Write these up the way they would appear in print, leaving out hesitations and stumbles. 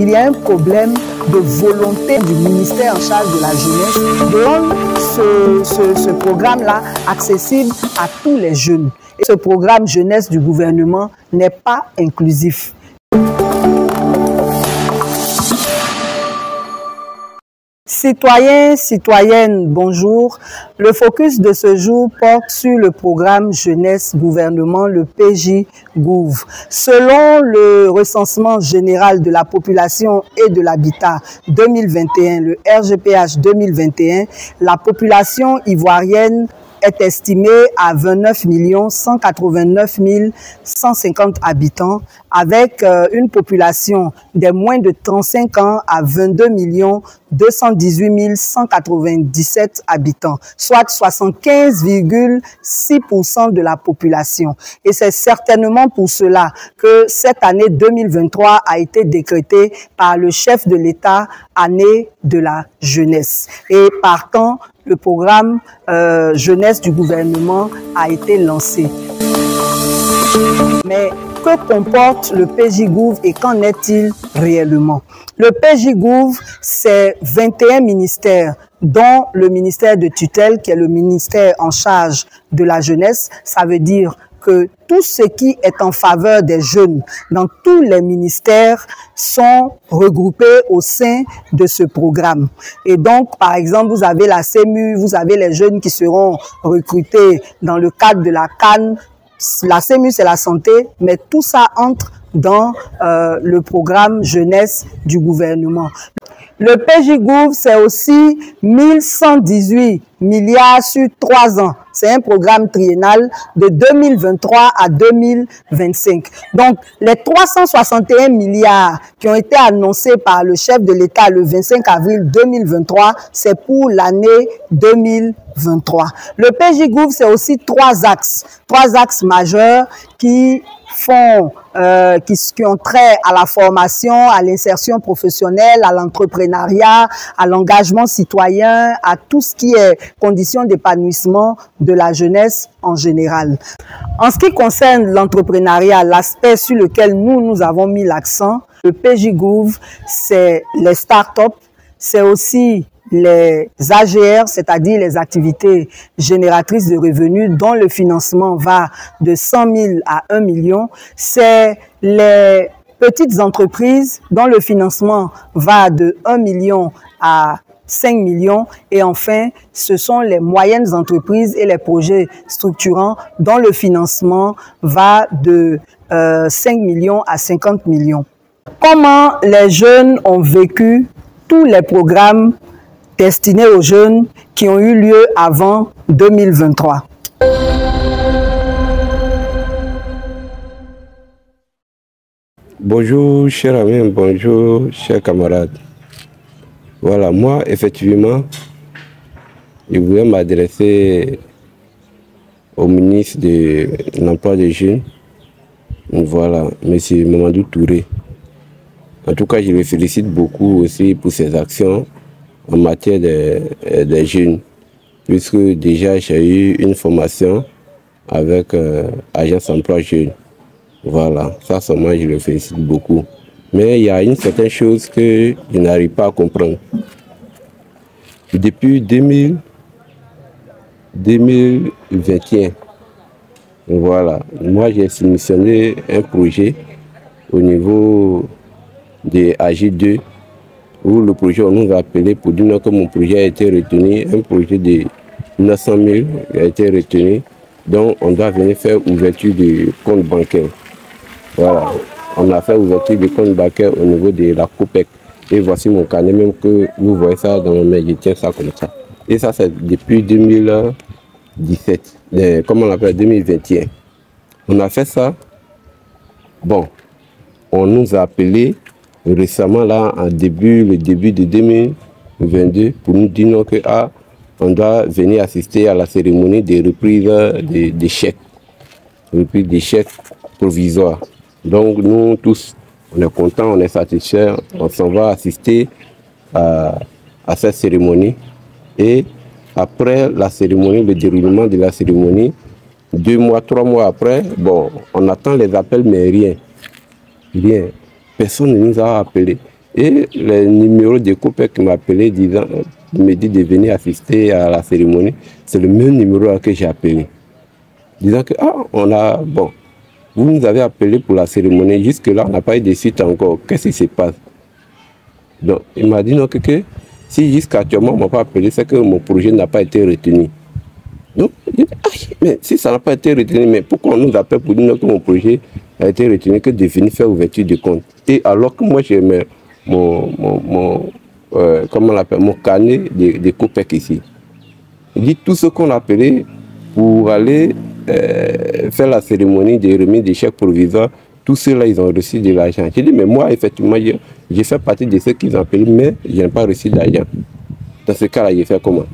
Il y a un problème de volonté du ministère en charge de la jeunesse de rendre ce programme-là accessible à tous les jeunes. Et ce programme jeunesse du gouvernement n'est pas inclusif. Citoyens, citoyennes, bonjour. Le focus de ce jour porte sur le programme Jeunesse Gouvernement, le PJ-Gouv. Selon le recensement général de la population et de l'habitat 2021, le RGPH 2021, la population ivoirienne est estimé à 29 189 150 habitants, avec une population des moins de 35 ans à 22 218 197 habitants, soit 75,6% de la population. Et c'est certainement pour cela que cette année 2023 a été décrétée par le chef de l'État année de la jeunesse. Et partant, le programme jeunesse du gouvernement a été lancé. Mais que comporte le PJ-Gouv et qu'en est-il réellement? Le PJ-Gouv, c'est 21 ministères, dont le ministère de tutelle, qui est le ministère en charge de la jeunesse. Ça veut dire que tout ce qui est en faveur des jeunes dans tous les ministères sont regroupés au sein de ce programme. Et donc, par exemple, vous avez la CEMU, vous avez les jeunes qui seront recrutés dans le cadre de la CAN. La CEMU, c'est la santé, mais tout ça entre dans le programme jeunesse du gouvernement. Le PJ-Gouv, c'est aussi 1118 milliards sur 3 ans. C'est un programme triennal de 2023 à 2025. Donc, les 361 milliards qui ont été annoncés par le chef de l'État le 25 avril 2023, c'est pour l'année 2023. Le PJ-Gouv, c'est aussi 3 axes majeurs qui font, qui ont trait à la formation, à l'insertion professionnelle, à l'entrepreneuriat, à l'engagement citoyen, à tout ce qui est conditions d'épanouissement de la jeunesse en général. En ce qui concerne l'entrepreneuriat, l'aspect sur lequel nous avons mis l'accent, le PJ-Gouv, c'est les startups, c'est aussi les AGR, c'est-à-dire les activités génératrices de revenus dont le financement va de 100 000 à 1 million. C'est les petites entreprises dont le financement va de 1 million à 5 millions. Et enfin, ce sont les moyennes entreprises et les projets structurants dont le financement va de 5 millions à 50 millions. Comment les jeunes ont vécu tous les programmes destinés aux jeunes qui ont eu lieu avant 2023. Bonjour chers amis, bonjour chers camarades. Voilà, moi effectivement, je voulais m'adresser au ministre de l'Emploi des Jeunes, voilà, M. Mamadou Touré. En tout cas, je le félicite beaucoup aussi pour ses actions en matière des jeunes, puisque déjà j'ai eu une formation avec Agence Emploi Jeunes. Voilà, ça seulement je le félicite beaucoup. Mais il y a une certaine chose que je n'arrive pas à comprendre. Depuis 2021, voilà, moi j'ai soumissionné un projet au niveau de AG2, où le projet, on nous a appelé pour dire que mon projet a été retenu, un projet de 900 000 a été retenu, donc on doit venir faire ouverture du compte bancaire. Voilà, on a fait ouverture du compte bancaire au niveau de la COPEC. Et voici mon carnet, même que vous voyez ça dans ma main, je tiens ça comme ça. Et ça, c'est depuis 2017, comment on l'appelle, 2021. On a fait ça, bon, on nous a appelé récemment, là, le début de 2022, pour nous dire que on doit venir assister à la cérémonie de reprise des chèques, reprise des chèques provisoires. Donc nous tous, on est contents, on est satisfaits, on s'en va assister à cette cérémonie. Et après la cérémonie, le déroulement de la cérémonie, 2 mois, 3 mois après, bon, on attend les appels, mais rien. Rien. Personne ne nous a appelés. Et le numéro de COPEC qui m'a appelé disant, me dit de venir assister à la cérémonie, c'est le même numéro que j'ai appelé. Disant que, bon, vous nous avez appelé pour la cérémonie, jusque-là, on n'a pas eu de suite encore. Qu'est-ce qui se passe? Donc, il m'a dit non, que si jusqu'actuellement on ne m'a pas appelé, c'est que mon projet n'a pas été retenu. Donc, je dis, mais si ça n'a pas été retenu, mais pourquoi on nous appelle pour dire que mon projet a été retenu, que de venir faire ouverture de compte? Et alors que moi, j'ai mon carnet de COPEC ici. Il dit tout ce qu'on a appelé pour aller faire la cérémonie de remise des chèques provisoires, tous ceux-là, ils ont reçu de l'argent. J'ai dit, mais moi, effectivement, j'ai fait partie de ceux qui ont appelé, mais je n'ai pas reçu d'argent. Dans ce cas-là, j'ai fait comment?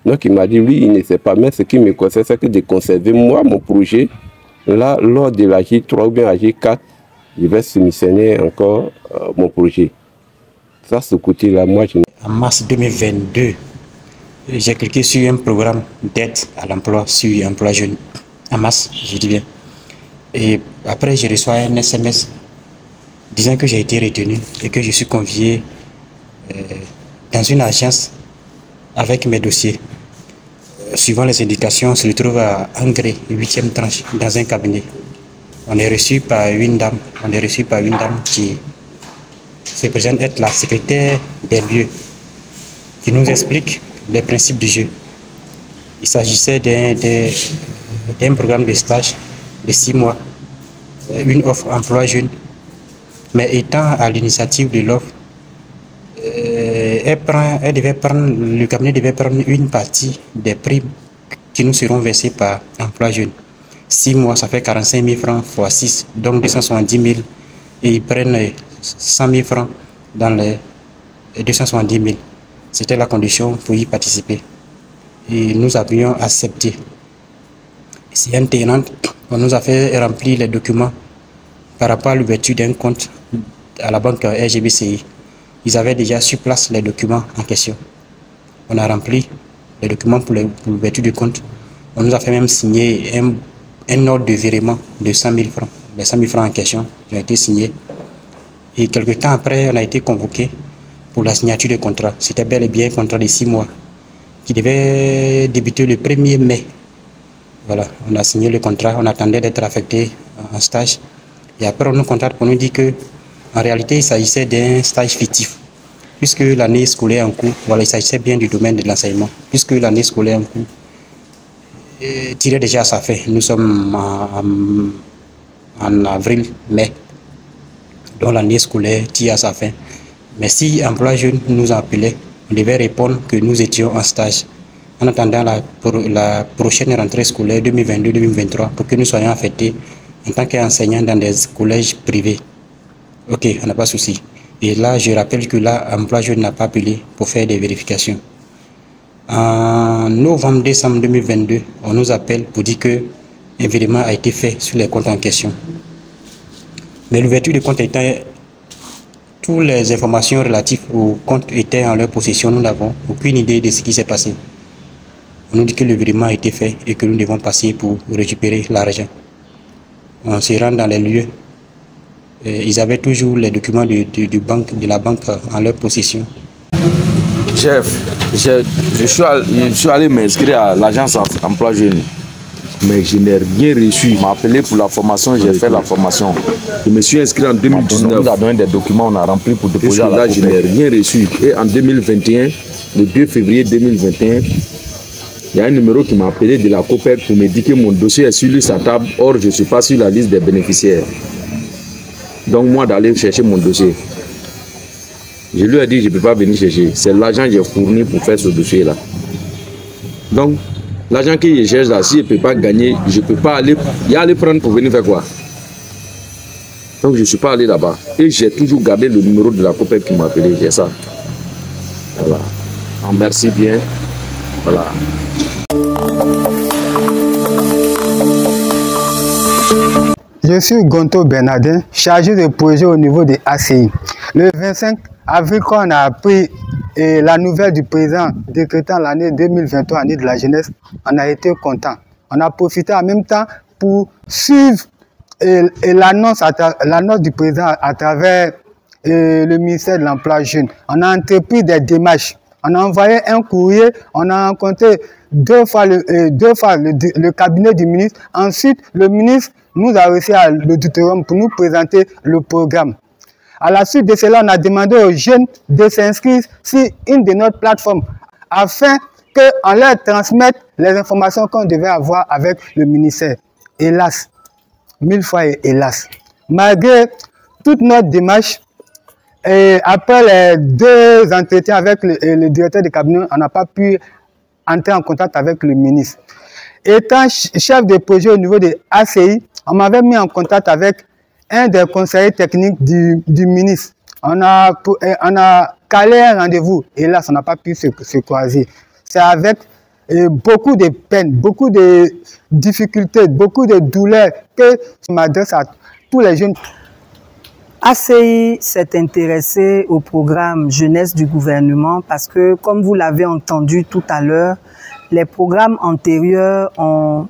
Donc, il m'a dit, lui, il ne sait pas, mais ce qui me concerne, c'est que de conserver, moi, mon projet, là, lors de la J3 ou bien la J4, je vais soumissionner encore mon projet. Ça, ce côté-là, moi, je... En mars 2022, j'ai cliqué sur un programme d'aide à l'emploi sur Emploi Jeune. En mars, je dis bien. Et après, je reçois un SMS disant que j'ai été retenu et que je suis convié dans une agence avec mes dossiers. Suivant les indications, on se retrouve à Angré, 8e tranche, dans un cabinet. On est reçu par une dame, qui se présente être la secrétaire des lieux, qui nous explique les principes du jeu. Il s'agissait d'un programme de stage de 6 mois, une offre emploi jeune, mais étant à l'initiative de l'offre, le cabinet devait prendre une partie des primes qui nous seront versées par emploi jeune. 6 mois, ça fait 45 000 francs x 6, donc 270 000, et ils prennent 100 000 francs dans les 270 000. C'était la condition pour y participer. Et nous avions accepté. C'est un tenant, on nous a fait remplir les documents par rapport à l'ouverture d'un compte à la banque RGBCI. Ils avaient déjà sur place les documents en question. On a rempli les documents pour l'ouverture du compte. On nous a fait même signer un ordre de virement de 100 000 francs. Les 100 000 francs en question ont été signés. Et quelques temps après, on a été convoqué pour la signature du contrat. C'était bel et bien un contrat de 6 mois qui devait débuter le 1er mai. Voilà, on a signé le contrat, on attendait d'être affecté en stage. Et après, on nous contacte pour nous dire que, en réalité, il s'agissait d'un stage fictif. Puisque l'année scolaire en cours, voilà, il s'agissait bien du domaine de l'enseignement. Puisque l'année scolaire en cours tirait déjà à sa fin. Nous sommes en avril-mai, dont l'année scolaire tire à sa fin. Mais si Emploi Jeune nous appelait, on devait répondre que nous étions en stage, en attendant la prochaine rentrée scolaire 2022-2023 pour que nous soyons affectés en tant qu'enseignants dans des collèges privés. Ok, on n'a pas de souci. Et là, je rappelle que là, Emploi Jeune n'a pas appelé pour faire des vérifications. En novembre-décembre 2022, on nous appelle pour dire que un virement a été fait sur les comptes en question. Mais l'ouverture du compte étant, toutes les informations relatives au compte étaient en leur possession, nous n'avons aucune idée de ce qui s'est passé. On nous dit que le virement a été fait et que nous devons passer pour récupérer l'argent. On se rend dans les lieux. Ils avaient toujours les documents de la banque en leur possession. Chef, je suis allé m'inscrire à l'agence Emploi Jeune, mais je n'ai rien reçu. Il m'a appelé pour la formation, j'ai fait la formation. Je me suis inscrit en 2019. On nous a donné des documents, on a rempli pour déposer à la COPEC. Je n'ai rien reçu. Et en 2021, le 2 février 2021, il y a un numéro qui m'a appelé de la COPEC pour me dire que mon dossier est sur sa table, or je ne suis pas sur la liste des bénéficiaires. Donc moi d'aller chercher mon dossier. Je lui ai dit je ne peux pas venir chercher. C'est l'argent que j'ai fourni pour faire ce dossier-là. Donc l'argent que je cherche là, si je ne peux pas gagner, je ne peux pas aller prendre pour venir faire quoi. Donc je ne suis pas allé là-bas. Et j'ai toujours gardé le numéro de la COPEC qui m'a appelé. J'ai ça. Voilà. Merci bien. Voilà. Je suis Gonto Bernardin, chargé de projet au niveau de ACI. Le 25 avril, quand on a appris la nouvelle du président décrétant l'année 2023, année de la jeunesse, on a été content. On a profité en même temps pour suivre l'annonce du président à travers le ministère de l'Emploi jeune. On a entrepris des démarches. On a envoyé un courrier, on a rencontré deux fois le cabinet du ministre. Ensuite, le ministre nous a reçu à l'auditorium pour nous présenter le programme. À la suite de cela, on a demandé aux jeunes de s'inscrire sur une de notre plateforme afin qu'on leur transmette les informations qu'on devait avoir avec le ministère. Hélas, 1000 fois hélas. Malgré toute notre démarche, et après les 2 entretiens avec le directeur de cabinet, on n'a pas pu entrer en contact avec le ministre. Étant chef de projet au niveau de ACI, on m'avait mis en contact avec un des conseillers techniques du ministre. On a calé un rendez-vous et là, ça n'a pas pu se croiser. C'est avec beaucoup de peine, beaucoup de difficultés, beaucoup de douleurs que je m'adresse à tous les jeunes. ACI s'est intéressé au programme jeunesse du gouvernement parce que, comme vous l'avez entendu tout à l'heure, les programmes antérieurs ont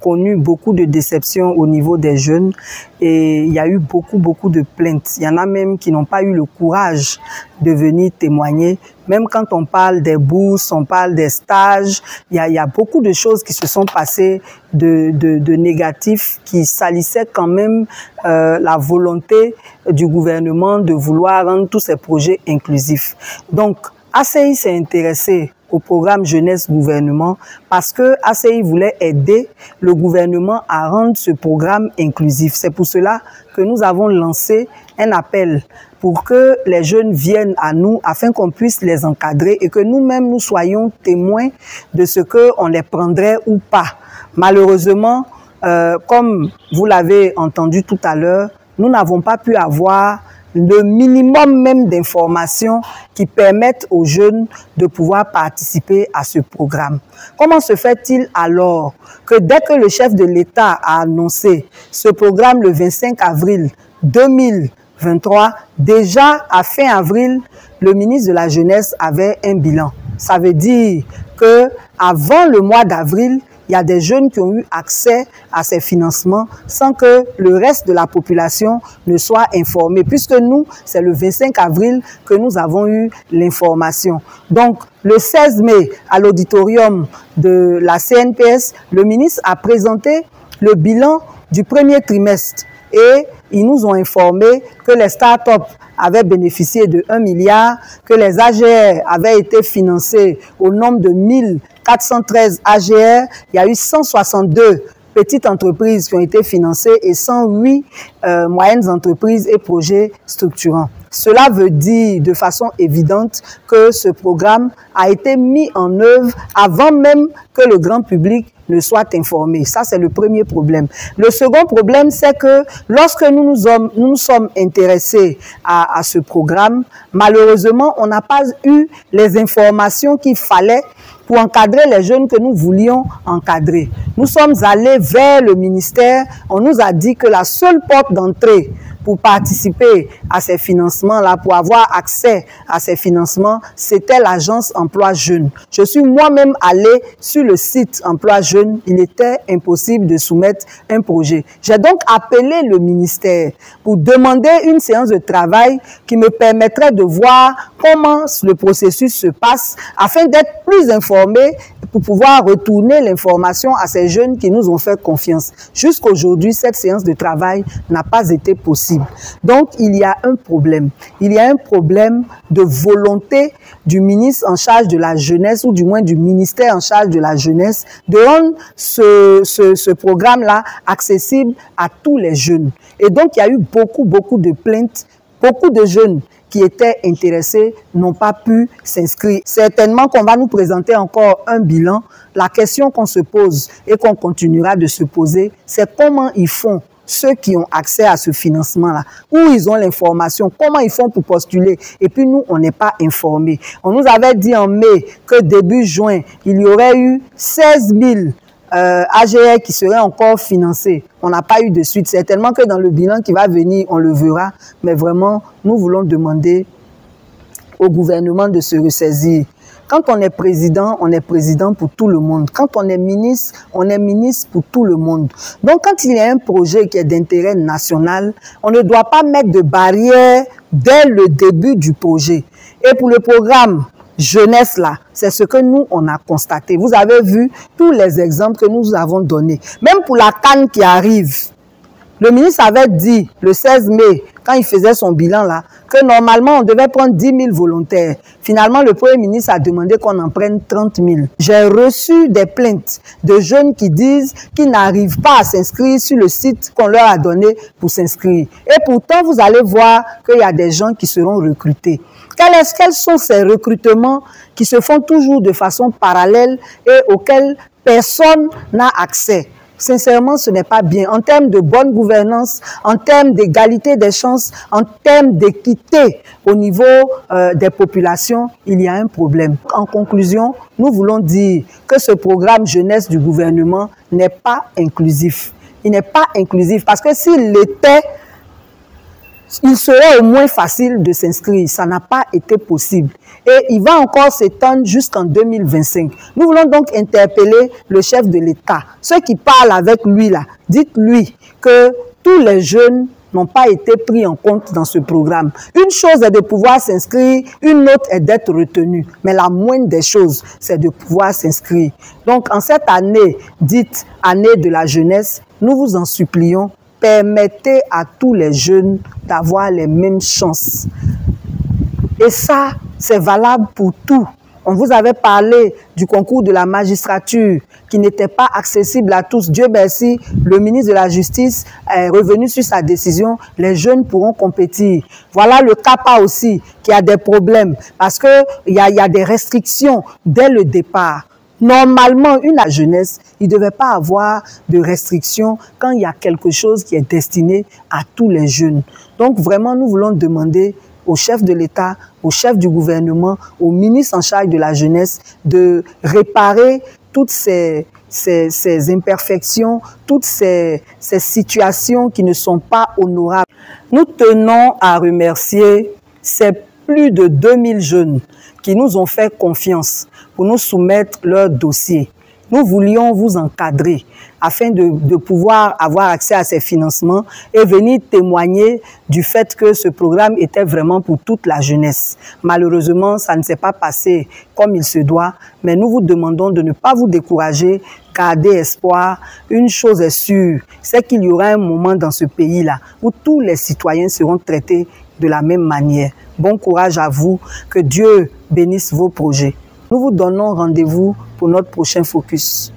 connu beaucoup de déceptions au niveau des jeunes et il y a eu beaucoup de plaintes. Il y en a même qui n'ont pas eu le courage de venir témoigner. Même quand on parle des bourses, on parle des stages, il y a beaucoup de choses qui se sont passées de négatifs qui salissaient quand même la volonté du gouvernement de vouloir rendre tous ces projets inclusifs. Donc, ACI s'est intéressé au programme jeunesse gouvernement parce que ACI voulait aider le gouvernement à rendre ce programme inclusif. C'est pour cela que nous avons lancé un appel pour que les jeunes viennent à nous afin qu'on puisse les encadrer et que nous-mêmes nous soyons témoins de ce qu'on les prendrait ou pas. Malheureusement, comme vous l'avez entendu tout à l'heure, nous n'avons pas pu avoir le minimum même d'informations qui permettent aux jeunes de pouvoir participer à ce programme. Comment se fait-il alors que dès que le chef de l'État a annoncé ce programme le 25 avril 2023, déjà à fin avril, le ministre de la Jeunesse avait un bilan. Ça veut dire que avant le mois d'avril, il y a des jeunes qui ont eu accès à ces financements sans que le reste de la population ne soit informée, puisque nous, c'est le 25 avril que nous avons eu l'information. Donc, le 16 mai, à l'auditorium de la CNPS, le ministre a présenté le bilan du premier trimestre et ils nous ont informé que les startups avaient bénéficié de 1 milliard, que les AGR avaient été financés au nombre de 1413 AGR. Il y a eu 162 petites entreprises qui ont été financées et 108 moyennes entreprises et projets structurants. Cela veut dire de façon évidente que ce programme a été mis en œuvre avant même que le grand public ne soit informé. Ça, c'est le premier problème. Le second problème, c'est que lorsque nous nous sommes intéressés à ce programme, malheureusement, on n'a pas eu les informations qu'il fallait pour encadrer les jeunes que nous voulions encadrer. Nous sommes allés vers le ministère, on nous a dit que la seule porte d'entrée pour participer à ces financements-là, pour avoir accès à ces financements, c'était l'agence Emploi Jeune. Je suis moi-même allée sur le site Emploi Jeune, il était impossible de soumettre un projet. J'ai donc appelé le ministère pour demander une séance de travail qui me permettrait de voir comment le processus se passe afin d'être plus informé pour pouvoir retourner l'information à ces jeunes qui nous ont fait confiance. Jusqu'aujourd'hui, cette séance de travail n'a pas été possible. Donc, il y a un problème. Il y a un problème de volonté du ministre en charge de la jeunesse, ou du moins du ministère en charge de la jeunesse, de rendre ce programme-là accessible à tous les jeunes. Et donc, il y a eu beaucoup de plaintes, beaucoup de jeunes qui étaient intéressés n'ont pas pu s'inscrire. Certainement qu'on va nous présenter encore un bilan. La question qu'on se pose et qu'on continuera de se poser, c'est comment ils font, ceux qui ont accès à ce financement-là, où ils ont l'information, comment ils font pour postuler. Et puis nous, on n'est pas informés. On nous avait dit en mai que début juin, il y aurait eu 16 000 AGR qui seraient encore financés. On n'a pas eu de suite. Certainement que dans le bilan qui va venir, on le verra. Mais vraiment, nous voulons demander au gouvernement de se ressaisir. Quand on est président pour tout le monde. Quand on est ministre pour tout le monde. Donc, quand il y a un projet qui est d'intérêt national, on ne doit pas mettre de barrières dès le début du projet. Et pour le programme jeunesse là, c'est ce que nous, on a constaté. Vous avez vu tous les exemples que nous avons donnés. Même pour la CAN qui arrive, le ministre avait dit le 16 mai, quand il faisait son bilan là, que normalement on devait prendre 10 000 volontaires. Finalement, le Premier ministre a demandé qu'on en prenne 30 000. J'ai reçu des plaintes de jeunes qui disent qu'ils n'arrivent pas à s'inscrire sur le site qu'on leur a donné pour s'inscrire. Et pourtant, vous allez voir qu'il y a des gens qui seront recrutés. Quels sont ces recrutements qui se font toujours de façon parallèle et auxquels personne n'a accès? Sincèrement, ce n'est pas bien. En termes de bonne gouvernance, en termes d'égalité des chances, en termes d'équité au niveau des populations, il y a un problème. En conclusion, nous voulons dire que ce programme jeunesse du gouvernement n'est pas inclusif. Il n'est pas inclusif parce que s'il l'était, il serait au moins facile de s'inscrire. Ça n'a pas été possible. Et il va encore s'étendre jusqu'en 2025. Nous voulons donc interpeller le chef de l'État. Ceux qui parlent avec lui là, dites-lui que tous les jeunes n'ont pas été pris en compte dans ce programme. Une chose est de pouvoir s'inscrire, une autre est d'être retenu. Mais la moindre des choses, c'est de pouvoir s'inscrire. Donc en cette année, dite année de la jeunesse, nous vous en supplions, permettez à tous les jeunes d'avoir les mêmes chances. Et ça, c'est valable pour tout. On vous avait parlé du concours de la magistrature qui n'était pas accessible à tous. Dieu merci, le ministre de la Justice est revenu sur sa décision. Les jeunes pourront compétir. Voilà le CAPA aussi qui a des problèmes parce qu'il y a des restrictions dès le départ. Normalement, une jeunesse, il ne devait pas avoir de restrictions quand il y a quelque chose qui est destiné à tous les jeunes. Donc vraiment, nous voulons demander au chef de l'État, au chef du gouvernement, au ministre en charge de la jeunesse, de réparer toutes ces imperfections, toutes ces situations qui ne sont pas honorables. Nous tenons à remercier ces plus de 2000 jeunes qui nous ont fait confiance pour nous soumettre leur dossier. Nous voulions vous encadrer afin de pouvoir avoir accès à ces financements et venir témoigner du fait que ce programme était vraiment pour toute la jeunesse. Malheureusement, ça ne s'est pas passé comme il se doit, mais nous vous demandons de ne pas vous décourager, garder espoir. Une chose est sûre, c'est qu'il y aura un moment dans ce pays-là où tous les citoyens seront traités de la même manière. Bon courage à vous, que Dieu bénisse vos projets. Nous vous donnons rendez-vous pour notre prochain focus.